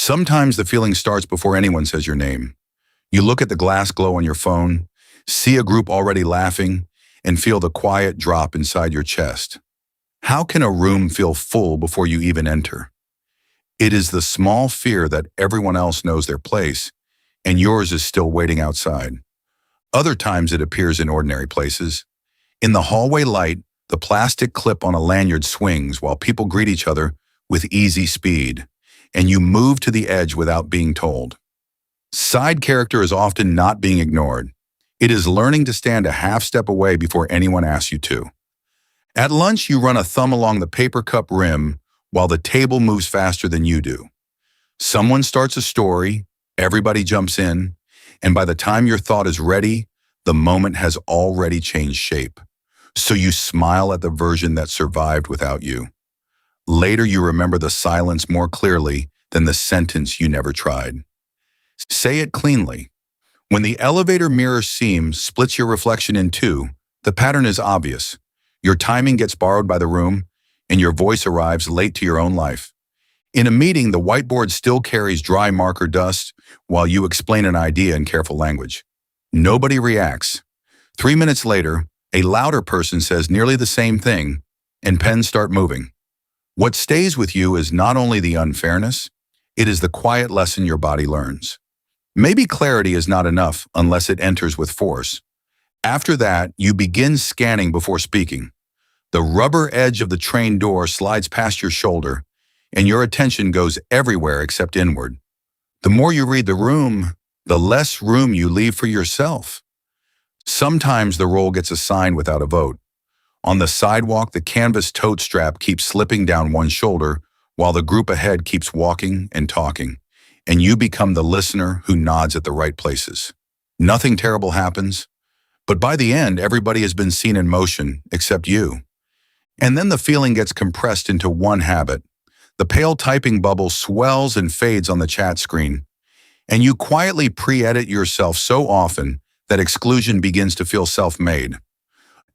Sometimes the feeling starts before anyone says your name. You look at the glass glow on your phone, see a group already laughing, and feel the quiet drop inside your chest. How can a room feel full before you even enter? It is the small fear that everyone else knows their place, and yours is still waiting outside. Other times it appears in ordinary places. In the hallway light, the plastic clip on a lanyard swings while people greet each other with easy speed, and you move to the edge without being told. Side character is often not being ignored. It is learning to stand a half step away before anyone asks you to. At lunch, you run a thumb along the paper cup rim while the table moves faster than you do. Someone starts a story, everybody jumps in, and by the time your thought is ready, the moment has already changed shape. So you smile at the version that survived without you. Later, you remember the silence more clearly than the sentence you never tried. Say it cleanly. When the elevator mirror seam splits your reflection in two, the pattern is obvious. Your timing gets borrowed by the room, and your voice arrives late to your own life. In a meeting, the whiteboard still carries dry marker dust while you explain an idea in careful language. Nobody reacts. 3 minutes later, a louder person says nearly the same thing, and pens start moving. What stays with you is not only the unfairness, it is the quiet lesson your body learns. Maybe clarity is not enough unless it enters with force. After that, you begin scanning before speaking. The rubber edge of the train door slides past your shoulder, and your attention goes everywhere except inward. The more you read the room, the less room you leave for yourself. Sometimes the role gets assigned without a vote. On the sidewalk, the canvas tote strap keeps slipping down one shoulder while the group ahead keeps walking and talking, and you become the listener who nods at the right places. Nothing terrible happens, but by the end, everybody has been seen in motion except you. And then the feeling gets compressed into one habit. The pale typing bubble swells and fades on the chat screen, and you quietly pre-edit yourself so often that exclusion begins to feel self-made.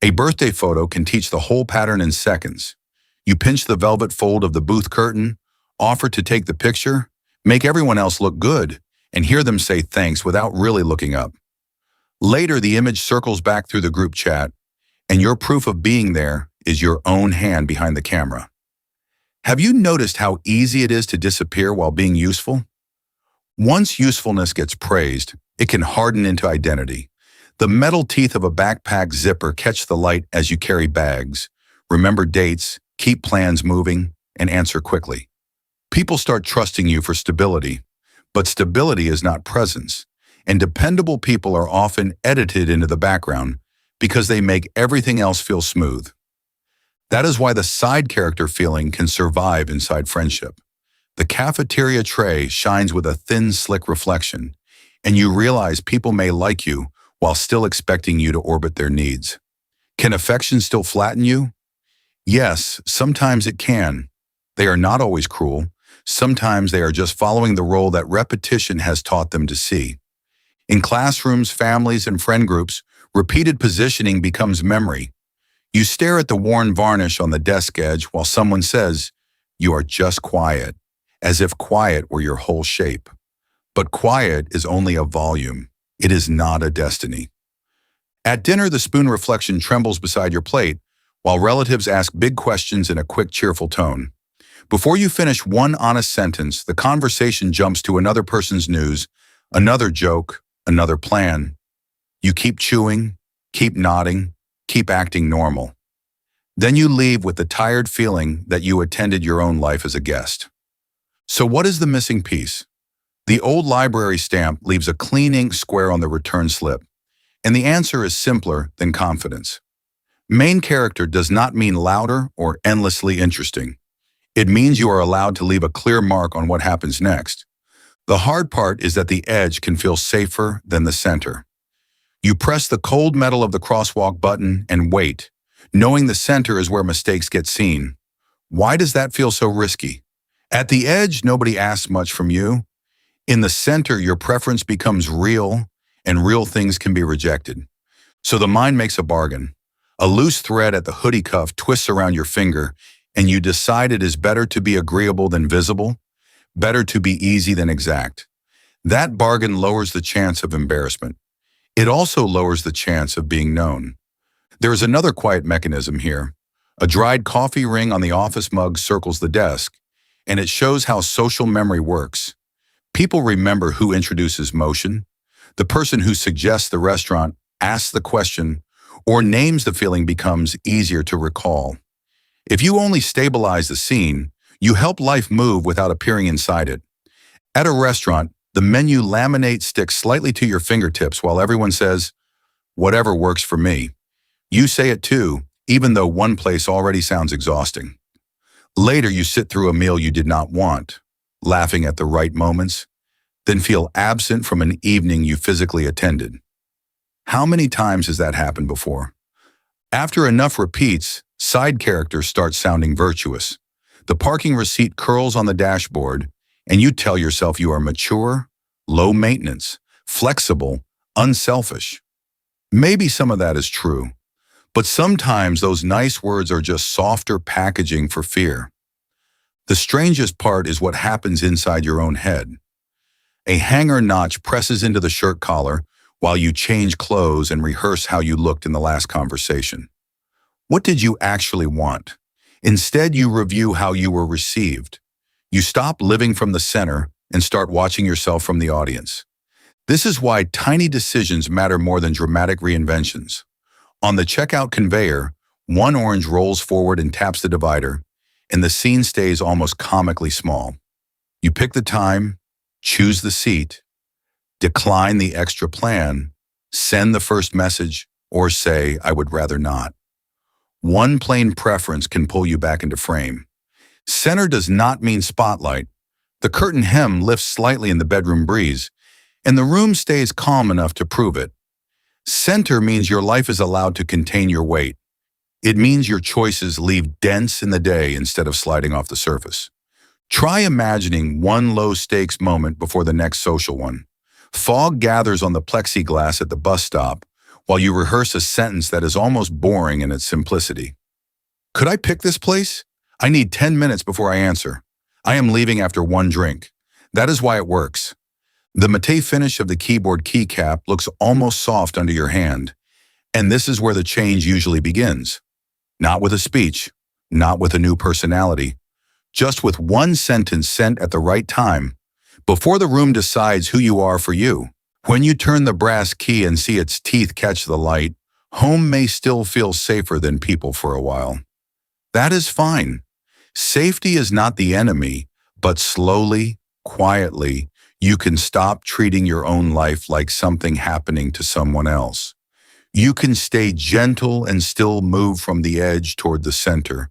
A birthday photo can teach the whole pattern in seconds. You pinch the velvet fold of the booth curtain, offer to take the picture, make everyone else look good, and hear them say thanks without really looking up. Later, the image circles back through the group chat, and your proof of being there is your own hand behind the camera. Have you noticed how easy it is to disappear while being useful? Once usefulness gets praised, it can harden into identity. The metal teeth of a backpack zipper catch the light as you carry bags, remember dates, keep plans moving, and answer quickly. People start trusting you for stability, but stability is not presence, and dependable people are often edited into the background because they make everything else feel smooth. That is why the side character feeling can survive inside friendship. The cafeteria tray shines with a thin, slick reflection, and you realize people may like you while still expecting you to orbit their needs. Can affection still flatten you? Yes, sometimes it can. They are not always cruel. Sometimes they are just following the role that repetition has taught them to see. In classrooms, families, and friend groups, repeated positioning becomes memory. You stare at the worn varnish on the desk edge while someone says, "You are just quiet," as if quiet were your whole shape. But quiet is only a volume. It is not a destiny. At dinner, the spoon reflection trembles beside your plate, while relatives ask big questions in a quick, cheerful tone. Before you finish one honest sentence, the conversation jumps to another person's news, another joke, another plan. You keep chewing, keep nodding, keep acting normal. Then you leave with the tired feeling that you attended your own life as a guest. So what is the missing piece? The old library stamp leaves a clean ink square on the return slip, and the answer is simpler than confidence. Main character does not mean louder or endlessly interesting. It means you are allowed to leave a clear mark on what happens next. The hard part is that the edge can feel safer than the center. You press the cold metal of the crosswalk button and wait, knowing the center is where mistakes get seen. Why does that feel so risky? At the edge, nobody asks much from you. In the center, your preference becomes real, and real things can be rejected. So the mind makes a bargain. A loose thread at the hoodie cuff twists around your finger, and you decide it is better to be agreeable than visible. Better to be easy than exact. That bargain lowers the chance of embarrassment. It also lowers the chance of being known. There is another quiet mechanism here. A dried coffee ring on the office mug circles the desk, and it shows how social memory works. People remember who introduces motion, the person who suggests the restaurant, asks the question, or names the feeling becomes easier to recall. If you only stabilize the scene, you help life move without appearing inside it. At a restaurant, the menu laminate sticks slightly to your fingertips while everyone says, "Whatever works for me." You say it too, even though one place already sounds exhausting. Later, you sit through a meal you did not want, laughing at the right moments, then feel absent from an evening you physically attended. How many times has that happened before? After enough repeats, side characters start sounding virtuous. The parking receipt curls on the dashboard, and you tell yourself you are mature, low maintenance, flexible, unselfish. Maybe some of that is true, but sometimes those nice words are just softer packaging for fear. The strangest part is what happens inside your own head. A hanger notch presses into the shirt collar while you change clothes and rehearse how you looked in the last conversation. What did you actually want? Instead, you review how you were received. You stop living from the center and start watching yourself from the audience. This is why tiny decisions matter more than dramatic reinventions. On the checkout conveyor, one orange rolls forward and taps the divider, and the scene stays almost comically small. You pick the time, choose the seat, decline the extra plan, send the first message, or say, "I would rather not." One plain preference can pull you back into frame. Center does not mean spotlight. The curtain hem lifts slightly in the bedroom breeze, and the room stays calm enough to prove it. Center means your life is allowed to contain your weight. It means your choices leave dents in the day instead of sliding off the surface. Try imagining one low-stakes moment before the next social one. Fog gathers on the plexiglass at the bus stop while you rehearse a sentence that is almost boring in its simplicity. "Could I pick this place? I need 10 minutes before I answer. I am leaving after one drink." That is why it works. The matte finish of the keyboard keycap looks almost soft under your hand, and this is where the change usually begins. Not with a speech, not with a new personality, just with one sentence sent at the right time, before the room decides who you are for you. When you turn the brass key and see its teeth catch the light, home may still feel safer than people for a while. That is fine. Safety is not the enemy, but slowly, quietly, you can stop treating your own life like something happening to someone else. You can stay gentle and still move from the edge toward the center,